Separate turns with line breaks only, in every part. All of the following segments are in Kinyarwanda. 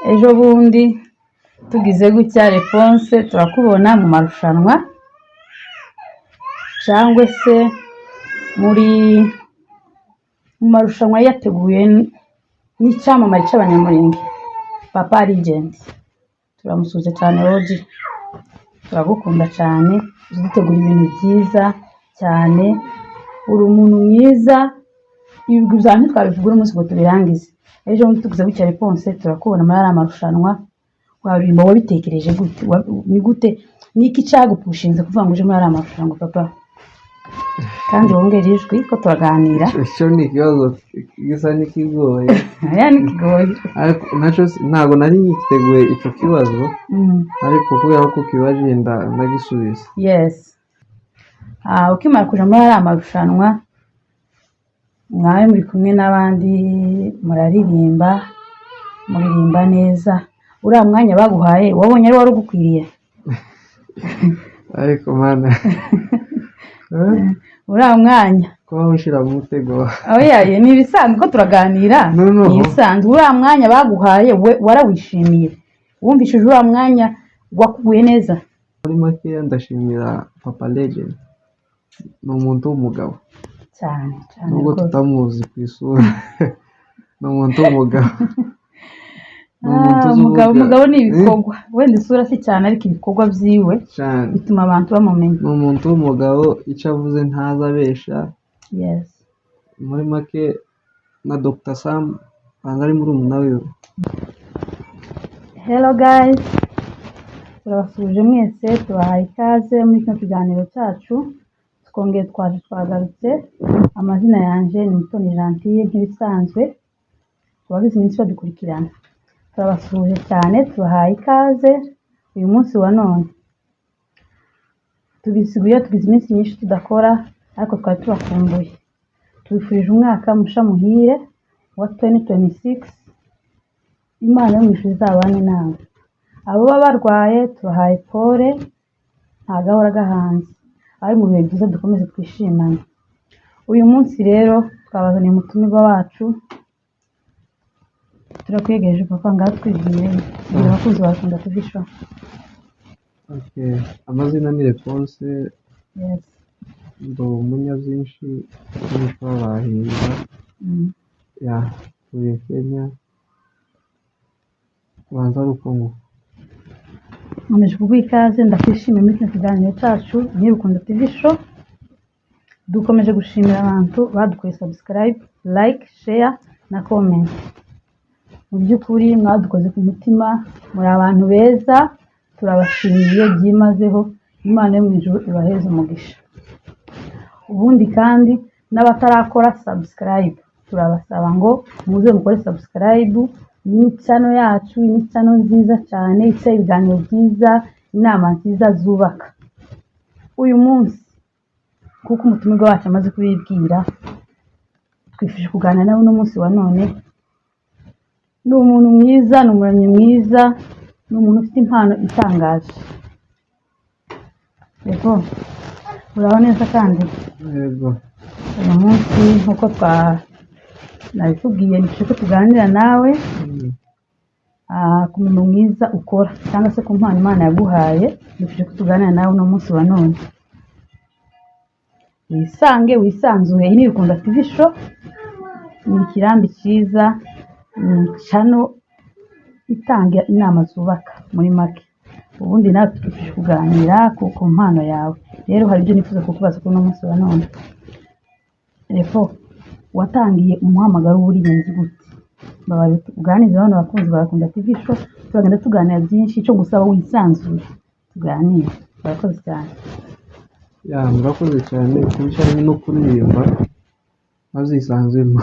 ejo bundi tugize gutya Réponse turakubona mu marushanwa cyangwa se muri mu marushanwa yateguye n'icyamamare cy'abanyamurenge Papa Legend. Turamusuje cyane Rogi, turagukunda cyane, uzitegura ibintu byiza cyane, uri umuntu mwiza, ibigwi byanyu twabivugura umunsi ngo tubirangize. Ejo bundi tugize gutya Réponse turakubona muri aya marushanwa, wabimba wabitekereje gute? Ni gute niki cyagupushinze kuvuga ngo uje muri aya marushanwa papa? Kandi wongera ijwi ko turaganira.
Icyo ni ikibazo gisa n'ikigoye.
Ni kigoye.
Ariko nacyo ntabwo nari nyiteguye icyo kibazo, ariko kubera ko kibaje ndagisubiza.
Yes. Ukimara kuja muri aya marushanwa, mwawe muri kumwe n'abandi muririmba neza. Uriya mwanya baguhaye wabonye ari wari ugukwiriye?
Ariko mana
uriya mwanya
ko wawushira mu mutego.
Oya, ni ibisanzwe ko turaganira. Ni ibisanzwe. Uriya mwanya baguhaye warawishimiye? Wumvishije uriya mwanya wakuguye neza?
Muri make ndashimira Papa Legend. Ni umuntu w'umugabo
cyane cyane,
nubwo tutamuzi ku isura. Ni umuntu w'umugabo.
Umugabo ni ibikorwa, wenda isura si cyane ariko ibikorwa byiwe bituma abantu bamumenya.
Ni umuntu w'umugabo, icyo avuze ntazabesha.
Yes.
Muri make na Dr. Sam banga ari muri umunawe.
Hello guys, turabasuje mwese, tubahaye ikaze muri kino kiganiro cyacu. Twongeye twagarutse. Amazina yanje ni Mutoni Gentille nk'ibisanzwe, tubagize iminsi badukurikirana. Turabasuje cyane, tubahaye ikaze uyu munsi wa none. Tugize iminsi myinshi tudakora, ariko twari tubakumbuye. Tubifurije umwaka musha muhire wa 2026. Imana yo mwishu izabane nawe. Abo baba barwaye tubahaye pole, nta gahora gahanze. Ari mu bihe byiza dukomeze twishimane. Uyu munsi rero twabazaniye umutumirwa wacu. Turakwegereje papa ngaho twibwire abakunzi bakunda tuvisho.
Okay, amazina ni Réponse.
Yes.
Ndo umunyazinshi w'umutwa bahinga. Tuye Kenya. Banza rukungu.
Nkomeje kuguha ikaze, ndakwishimiye muri kino kiganiro cyacu Nyirukundo TV show. Dukomeje gushimira abantu badukoze subscribe, like, share na comment. Mu by'ukuri mwadukoze ku mutima, muri abantu beza, turabashimiye byimazeho. Imana yo mu ijuru ibaheze umugisha. Ubundi kandi n'abatarakora subscribe, turabasaba ngo muze mukore subscribe. Ni channel yacu, ni channel nziza cyane, ifite ibiganiro byiza, inama nziza zubaka. Uyu munsi kuko umutumirwa wacu amaze kubibwira, twifuje kuganira nawe no munsi wa none. Ni umuntu mwiza, ni umuramyi mwiza, ni umuntu ufite impano itangaje. Yego, uraho neza kandi?
Yego.
Uyu munsi nkuko nabikubwiye nishije ko tuganira nawe ku muntu mwiza ukora cyangwa se ku mpano Imana yaguhaye. Nishije ko tuganira nawe no munsi wa none. Wisanzuye. Iyi ni Nyirukundo TV show. Ni ikirambi cyiza, channel itanga inama zubaka muri make. Ubundi nawe tukifuje kuganira ku mpano yawe. Rero hari ibyo nifuza kukubaza kuri no munsi wa none. Refo, watangiye umuhamagaro w'uburinzi gute? Babaye tuganiriza abantu bakunzi barakunda TV show, turagenda tuganira byinshi. Icyo gusaba wisanzuye tuganire. Barakoze cyane.
Murakoze cyane kubijyanye no kuririmba. Nazisanzemo.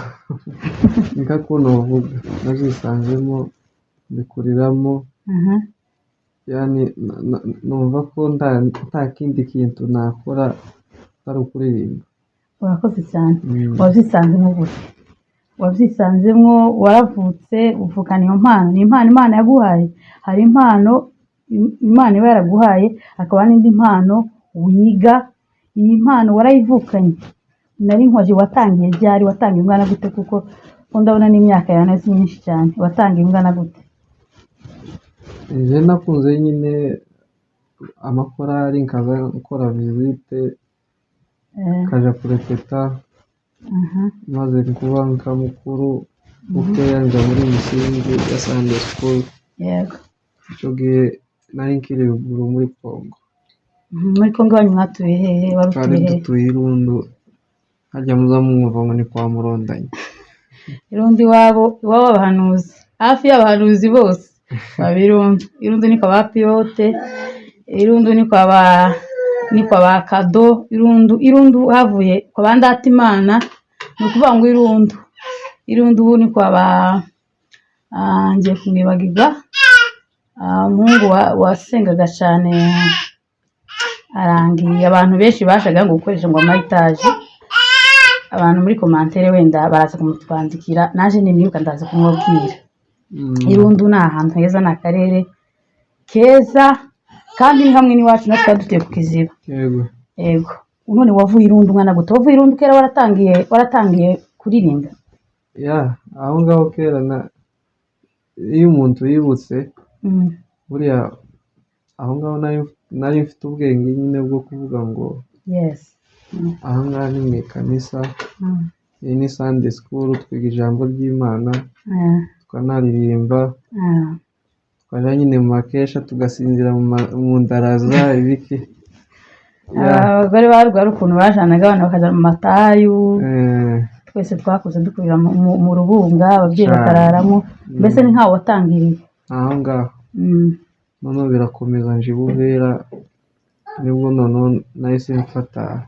Nika kuno vuga. Nazisanzemo ndikuriramo. Yani numva ko nta kindi kintu nakora atari ukuririmba.
Urakoze cyane. Wabyisanzemo gute? Wabyisanzemo, waravutse uvukana iyo mpano? Ni impano Imana yaguhaye? Hari impano Imana iba yaraguhaye, hakaba n'indi mpano wiga. Iyi mpano warayivukanye? Nari nkwaje watangiye ryari? Watangiye ungana gute? Kuko ndabona n'imyaka yawe nazi myinshi cyane. Watangiye ungana gute?
njye nakunze nyine amakorari nkaza gukora visite kaja kurepeta maze kuba nka mukuru bukeya nja muri misingi ya Sunday school.
yego
Ico gihe nari nkiri ruguru muri Congo,
muri Kongo wanyu mwatuye hehe wari
twari
utuye hehe
dutuye Irundo harya muza mwumva ngo ni kwa Murondanya.
Irundi iwabo abahanuzi hafi y'abahanuzi bose baba Irundi ni kwa ba Piyote, Irundi ni kwa ba Kado, Irundi havuye kwa ba Ndatimana, ni ukuvuga ngo Irundi ubu ni kwa ba ngiye kumwibagirwa umuhungu wasengaga cyane arangiye, abantu benshi bashaga ngo gukoresha ngo amayitaje, abantu muri komantere wenda baraza kumutwandikira naje nimwibuka ndaza kumubwira. Irundi ni ahantu heza, ni akarere keza kandi ni hamwe n'iwacu natwe dutuye ku Kiziba. Yego none wavuye Irundi umwana gute? Wavuye Irundi kera waratangiye kuririmba?
Aho ngaho kera iyo umuntu yibutse buriya aho ngaho nari mfite ubwenge nyine bwo kuvuga ngo aha ngaha ni mu ikanisa, iyi ni Sunday school, twiga ijambo ry'Imana, tukanaririmba, twaja nyine mu makesha tugasinzira mu ndaraza ibiki.
Abagore barwara ukuntu bajanaga abana bakaja mu matayu, twese twakuze dukurira mu rubunga, ababyeyi bakararamo, mbese ni nkaho watangiriye
aho ngaho. Noneho birakomeza nje Buvera, nibwo noneho nahise mfata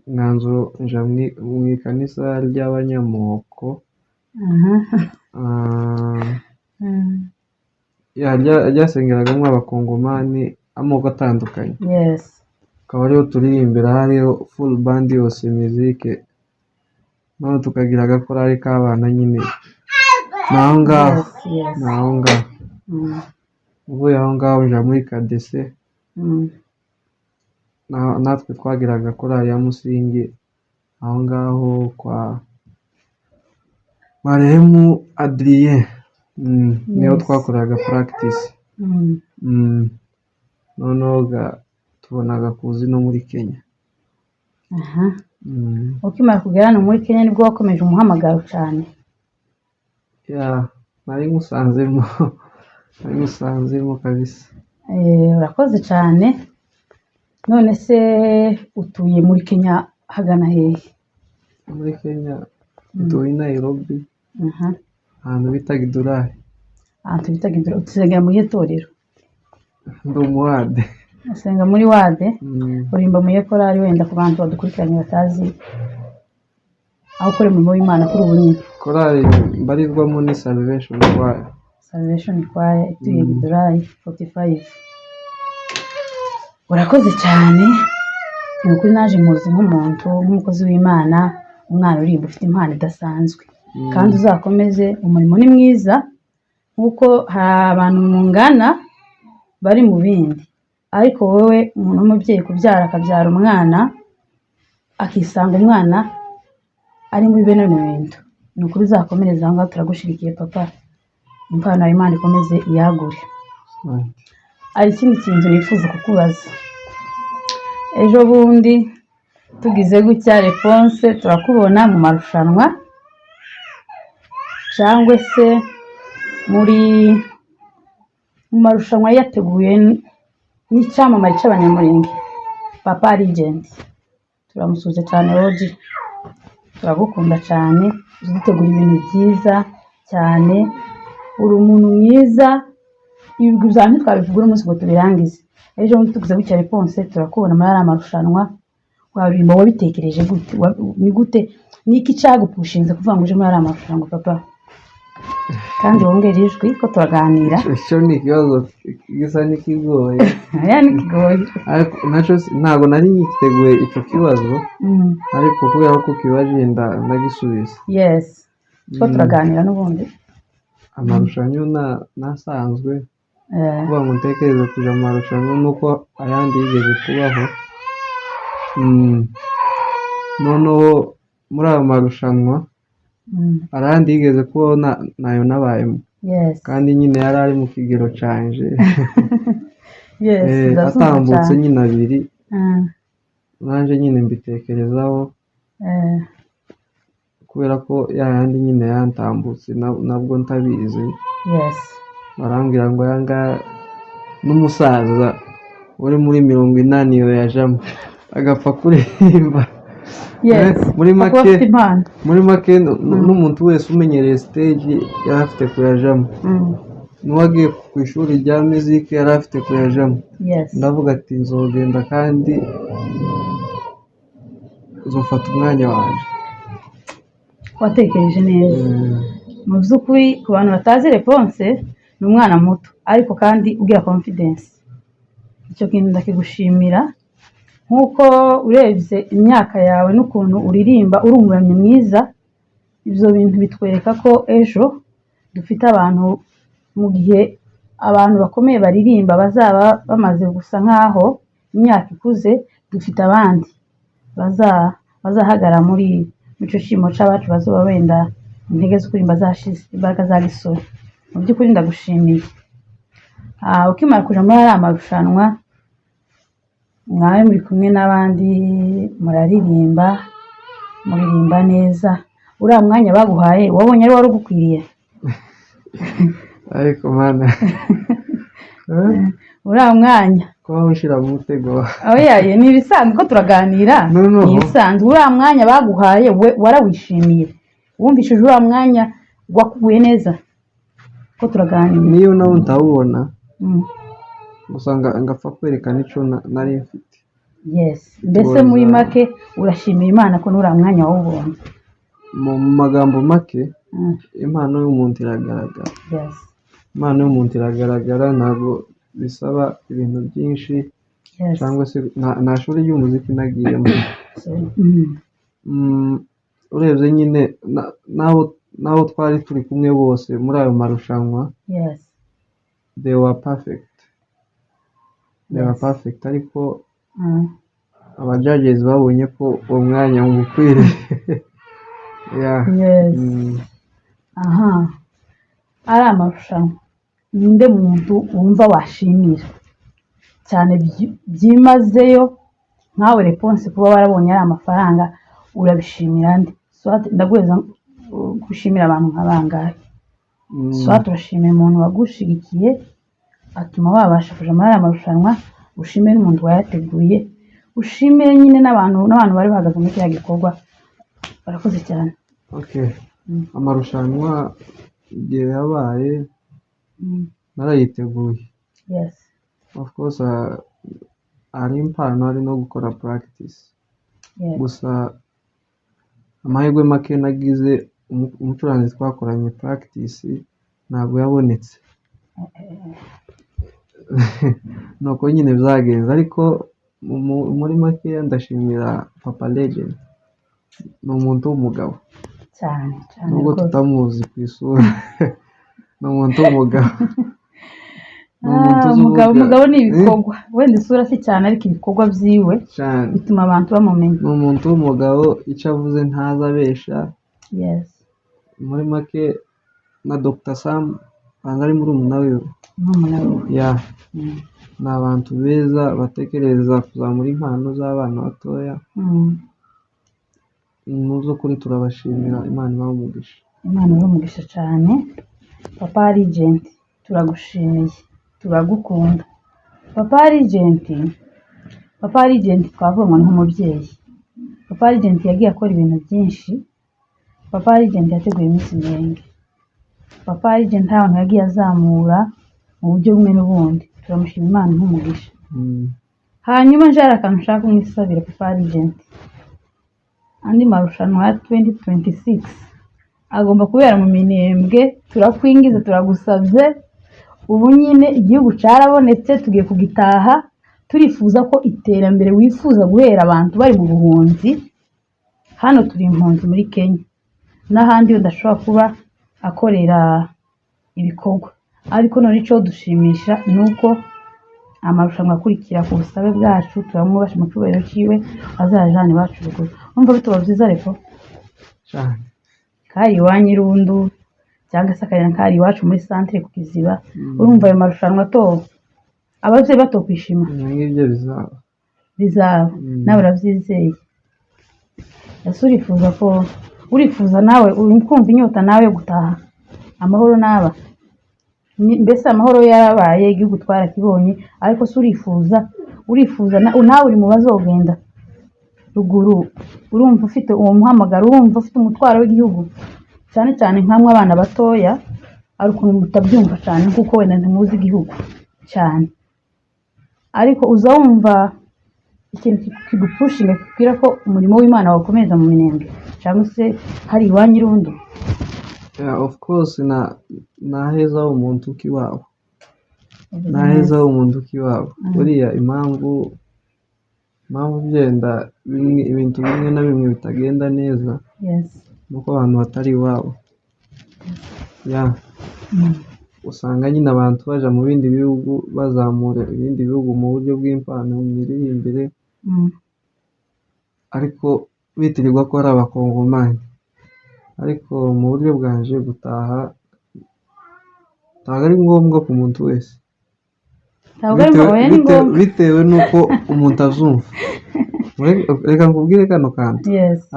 mwanzuro nja mu ikanisa ry'abanyamoko, ryasengeragamo abakongomani amoko atandukanye. Akaba ariho turirimbira, hariho full band yose musique, none tukagira agakorari k'abana nyine naho ngaho. Uvuye aho ngaho nja muri KDC, natwe twagiraga korari ya Musingi aho ngaho kwa Marehemu Adrien, niho twakoraga practice. Noneho tubonaga kuzi no muri Kenya. Ukimara kugera hano muri Kenya nibwo wakomeje umuhamagaro cyane? nari ngusanzemo kabisa.
Urakoze cyane. None se utuye muri Kenya hagana hehe?
Muri Kenya dutuye Nairobi, ahantu bita Githurai. Usengera muri itorero? Ndi umuwade.
Usenga muri wade? Urimba muri korari wenda ku bantu badukurikiranye batazi aho ukora umurimo w'Imana kuri ubu nyine? Korari
mbarizwamo ni Salvation Choir.
Ituye Githurai 45. Urakoze cyane. Ni ukuri naje muzi nk'umuntu, nk'umukozi w'Imana, umwana urimba ufite impano idasanzwe, kandi uzakomeze, umurimo ni mwiza, nk'uko hari abantu mungana bari mu bindi, ariko wowe umuntu w'umubyeyi kubyara akabyara umwana akisanga umwana ari muri bene bintu, ni ukuri uzakomereza aho ngaho, turagushigikiye papa, impano y'Imana ikomeze iyagure. Ari ikindi kintu nifuza kukubaza. Ejo bundi tugize gutya Réponse turakubona mu marushanwa, cyangwa se mu marushanwa yateguye n'icyamamare cy'abanyamurenge, Papa Legend. Turamusuze cyane Rogi, turagukunda cyane, uzitegura ibintu byiza cyane, uri umuntu mwiza, ibigwi byawe ntitwabivuga umunsi ngo tubirangize. Ejo bundi tugize gutya Réponse turakubona muri aya marushanwa, wabimba wabitekereje gute? Ni gute, niki cyagupushinze kuvuga ngo uje muri aya marushanwa papa? Kandi wongera ijwi ko turaganira.
Icyo ni ikibazo gisa n'ikigoye.
Nikigoye.
Ntabwo nari nyiteguye icyo kibazo, ariko kubera ko kibaje ndagisubiza.
Ko turaganira n'ubundi.
Amarushanwa nasanzwe kuba ngo ntekereze kuja mu marushanwa nuko ayandi yigeze kubaho. Noneho muri ayo marushanwa arandi yigeze kubaho nayo nabayemo. kandi nyine yari ari mu kigero canje
ndazumva
atambutse
cyane.
nyine abiri nanje nyine mbitekerezaho kubera ko yayandi nyine yantambutse nabwo ntabizi barambwira ngo yanga n'umusaza uri muri 80 iyo yajamo agapfa kuririmba. muri make n'umuntu wese umenyereye stage yari afite kuyajamo, n'uwagiye ku ishuri rya muziki yari afite kuyajamo. ndavuga ati nzogenda kandi uzofata umwanya wanjye.
Watekereje neza. Mu by'ukuri ku bantu batazi Réponse ni umwana muto ariko kandi ugira confidence, icyo kintu ndakigushimira. Nk'uko urebye imyaka yawe n'ukuntu uririmba uri umuramyi mwiza, ibyo bintu bitwereka ko ejo dufite abantu, mu gihe abantu bakomeye baririmba bazaba bamaze gusa nk'aho imyaka ikuze, dufite abandi bazahagara muri icyo cyimo cy'abacu bazoba wenda intege zo kuririmba zashize, imbaraga za gisore. Mu by'ukuri ndagushimiye. Ukimara kuja muri ariya marushanwa mwawe muri kumwe n'abandi muririmba neza, uriya mwanya baguhaye wabonye ari wari ugukwiriye?
ariko mana
uriya mwanya
kuba ushira mu mutego
ni ibisanzwe ko turaganira. Ni ibisanzwe. Uriya mwanya baguhaye warawishimiye? Wumvishije uriya mwanya wakuguye neza ko turaganira?
niyo nawe ntawubona gusa ngapfa kwerekana icyo nari mfite.
Mbese muri make urashimira Imana ko n'uriya mwanya wawubonye?
mu magambo make impano y'umuntu iragaragara. Impano y'umuntu iragaragara, ntabwo bisaba ibintu byinshi cyangwa se nta shuri ry'umuziki nagiyemo. urebye nyine n'abo twari turi kumwe bose muri ayo marushanwa they were perfect ariko aba judges babonye ko uwo mwanya ngukwiriye.
ari amarushanwa, ninde muntu wumva washimira cyane byimazeyo nkawe Réponse kuba warabonye ari amafaranga urabishimira nde? ndaguheza gushimira abantu nk'abangahe. turashimira umuntu wagushigikiye atuma wabasha kuja muri aya marushanwa, ushimire n'umuntu wayateguye, ushimire nyine n'abantu bari bahagaze muri kiriya gikorwa. Barakoze cyane.
amarushanwa igihe yabaye narayiteguye. Of course ari impano ari no gukora practice. Gusa amahirwe make nagize, umucuranzi twakoranye practice ntabwo yabonetse. nuko nyine byagenze, ariko muri make ndashimira Papa Legend. ni umuntu w'umugabo
cyane
nubwo tutamuzi ku isura. ni umuntu w'umugabo.
umugabo ni ibikorwa, wenda isura si cyane ariko ibikorwa byiwe bituma abantu bamumenya.
ni umuntu w'umugabo, icyo avuze ntaza abesha. muri make na Dr. Sam ari muri umunara we. ni abantu beza batekereza kuzamura impano z'abana batoya. mu by'ukuri turabashimira, Imana ibahe umugisha.
Imana ibahe umugisha cyane. Papa Legend turagushimiye, turagukunda. Papa Legend twavuga nk'umubyeyi. Papa Legend yagiye akora ibintu byinshi. Papa Legend yateguye iminsi mirenge. Papa Legend nta bantu yagiye azamura mu buryo bumwe n'ubundi. turamushima, Imana nk'umugisha. hanyuma nje hari akantu nshaka kumwisabira Papa Legend. andi marushanwa ya 2026 agomba kubera mu Minembwe. turakwingiza, turagusabye. ubu nyine igihugu carabonetse, tugiye kugitaha. turifuza ko iterambere wifuza guhera abantu bari mu buhunzi. hano turi impunzi muri Kenya, n'ahandi udashobora kuba akorera ibikorwa. ariko none icyo dushimisha nuko amarushanwa akurikira ku busabe bwacu turamwubasha mu cyubahiro cyiwe, azajane bacu ruguru. umva bituba byiza Repo
cyane.
kari iwanyu Irundu cyangwa se akarira nk'ari iwacu muri centre ku Kiziba urumva ayo marushanwa to abavyeyi batokwishima
ngibyo
bizaba nawe uravyizeye ese urifuza nawe kumva inyota nawe yo gutaha amahoro naba mbese amahoro yarabaye igihugu twarakibonye ariko se urifuza nawe uri mu bazogenda ruguru urumva ufite uwo muhamagaro urumva ufite umutwaro w'igihugu cyane cyane nkamwe abana batoya ari ukuntu mutabyumva cyane kuko wenda ntimuzi igihugu cyane ariko uza wumva ikintu kigupushinga kikubwira ko umurimo w'Imana wakomeza mu minembwe cyangwa se hari iwanyu irundo.
Of course naheza umuntu kiwabo naheza umuntu kiwabo buriya impamvu byenda ibintu bimwe na bimwe bitagenda neza nuko abantu batari iwabo usanga nyine abantu baja mu bindi bihugu bazamura ibindi bihugu mu buryo bw'impano mu miririmbire ariko bitirirwa ko ari abakongomani ariko mu buryo bwanje gutaha ntabwo ari ngombwa ku muntu wese bitewe n'uko umuntu azumva reka nkubwire kano kantu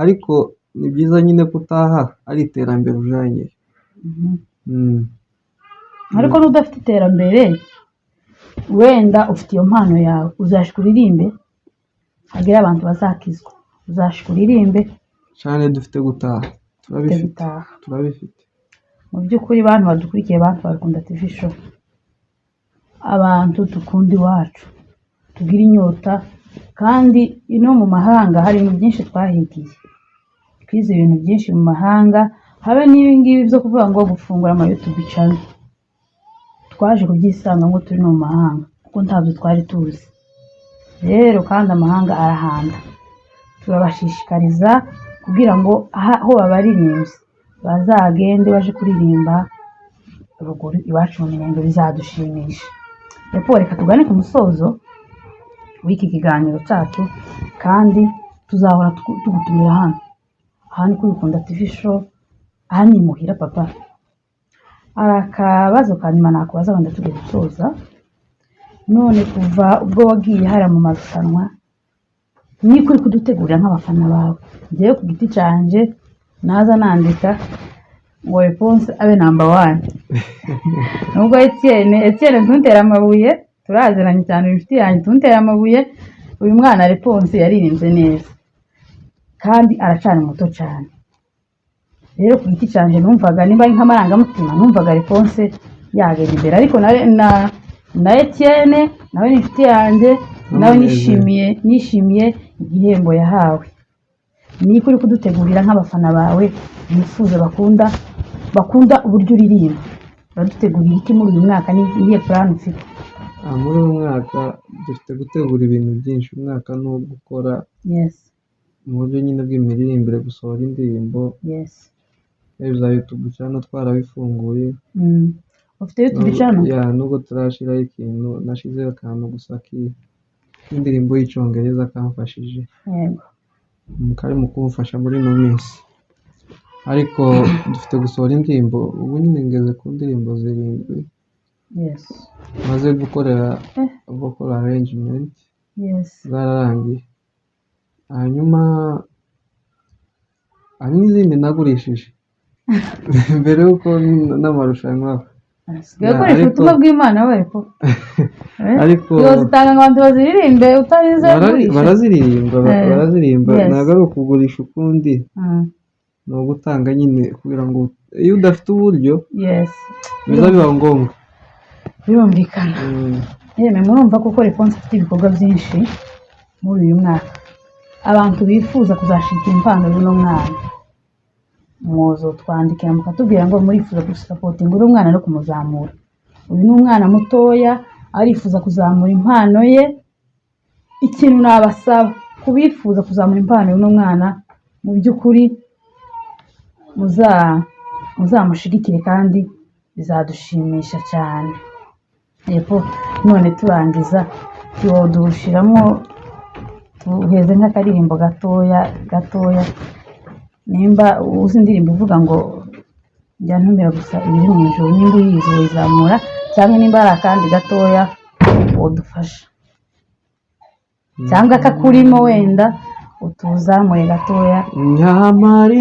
ariko ni byiza nyine kutaha ari iterambere ujanye
ariko n'udafite iterambere wenda ufite iyo mpano yawe uzashika uririmbe hagira abantu bazakizwa uzashika uririmbe
cyane dufite gutaha turabifite
mu by'ukuri bantu badukurikiye bantu bakunda TV show abantu dukunda iwacu tugira inyota kandi ino mu mahanga hari ibintu byinshi twahigiye twize ibintu byinshi mu mahanga habe n'ibingibi byo kuvuga ngo gufungura ama YouTube channel twaje kubyisanga ngo turi mu mahanga kuko ntabyo twari tuzi rero kandi amahanga arahanda turabashishikariza kugira ngo aho babaririmbye bazagende baje kuririmba ruguru iwacu mu minembwe bizadushimisha. Reka tugane ku musozo w'iki kiganiro cyacu kandi tuzahora tugutumira hano kuri Ukunda TV show ahani muhira papa arakabazo kanyuma nakubaza wanda tugiye gusoza none kuva ubwo wagiye hara mu marushanwa ni kuri kudutegurira nk'abafana bawe ngiye ku giti canje naza nandika ngo response abe number 1 nubwo Etienne tuntera amabuye turaziranye cyane inshuti yanjye tuntera amabuye uyu mwana response yaririmbye neza kandi aracana muto cyane rero ku giti canje numvaga nimba nk'amarangamutima numvaga response yagera imbere ariko na Etienne nawe ni inshuti yanjye nawe nishimiye igihembo yahawe ni kuri kudutegurira nk'abafana bawe bifuza bakunda uburyo uririmba badutegurira iki muri uyu mwaka niye plan ufite
muri uyu mwaka dufite gutegura ibintu byinshi umwaka no gukora mu buryo nyine bw'imiririmbire gusohora indirimbo za YouTube channel twarabifunguye
ufite YouTube channel
nubwo turashiraho ikintu nashizeho akantu gusa k'indirimbo y'icyongereza kamfashije kari mu kumfasha muri ino minsi ariko dufite gusohora indirimbo ubu nyine ngeze ku ndirimbo 7 maze gukorera vocal arrangement zararangiye hanyuma hari n'izindi nagurishije mbere yuko n'amarushanwa
gakoresha ubutumwa bw'Imana
ariko
zitanga abantu baziririmbe utarize
baraziririmba ntabwo ari ukugurisha ukundi ni ugutanga nyine kugira ngo iyo udafite uburyo biza biba ngombwa
birumvikana murumva kuko response ifite ibikorwa byinshi muri uyu mwaka abantu bifuza kuzashika impano y'uno mwana muzo twandikira mukatubwira ngo murifuza gusapotinga uyu mwana no kumuzamura uyu ni umwana mutoya arifuza kuzamura impano ye ikintu nabasaba kubifuza kuzamura impano y'uno mwana mu by'ukuri muzamushigikire kandi bizadushimisha cyane none turangiza tudushiramo tuheze nk'akaririmbo gatoya nimba uzi indirimbo ivuga ngo njya ntumira gusa ibiri mu ijoro, nimba uyizi uyizamura cyangwa nimba hari akandi gatoya udufasha cyangwa kakurimo wenda utuzamure gatoya.
nyamara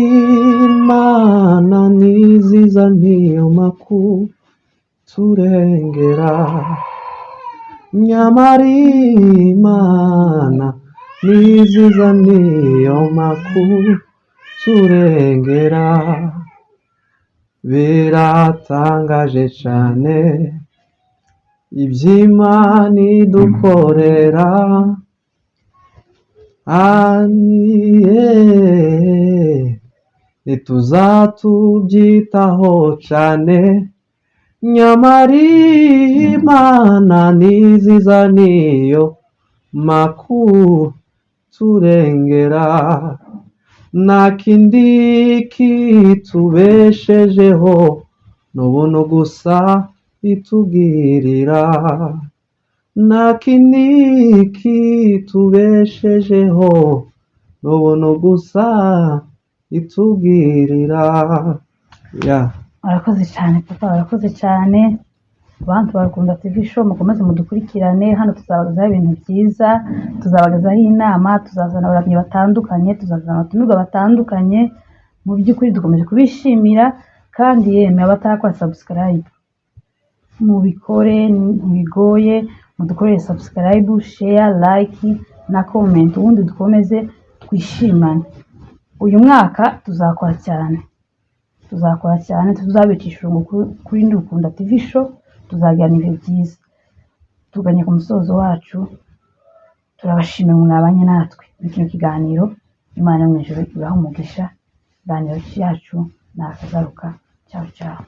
Imana niziza niyo makuru turengera, nyamara Imana niziza niyo makuru turengera. Biratangaje cyane iby'Imana idukorera, ntituzatubyitaho cyane, nyamara Imana niziza niyo makuru turengera. nta kindi kitubeshejeho n'ubuntu gusa itugirira, nta kindi kitubeshejeho n'ubuntu gusa itugirira.
Warakoze cyane papa, warakoze cyane. Abantu bakunda TV show, mukomeze mudukurikirane. Hano tuzabagezaho ibintu byiza, tuzabagezaho inama, tuzazana abaramyi batandukanye, tuzazana abatumirwa batandukanye. Mu by'ukuri dukomeje kubishimira, kandi yemwe abatarakora subscribe mubikore, ntibigoye, mudukorere subscribe, share, like na comment, ubundi dukomeze twishimane. Uyu mwaka tuzakora cyane, tuzabicisha kuri Ndukunda TV show, tuzagirana ibihe byiza. Tuganye ku musozo wacu, turabashimira mwabanye natwe muri kino kiganiro. Imana yo mu ijuru ibahe umugisha. Ikiganiro cyacu nakagaruka. Ciao ciao.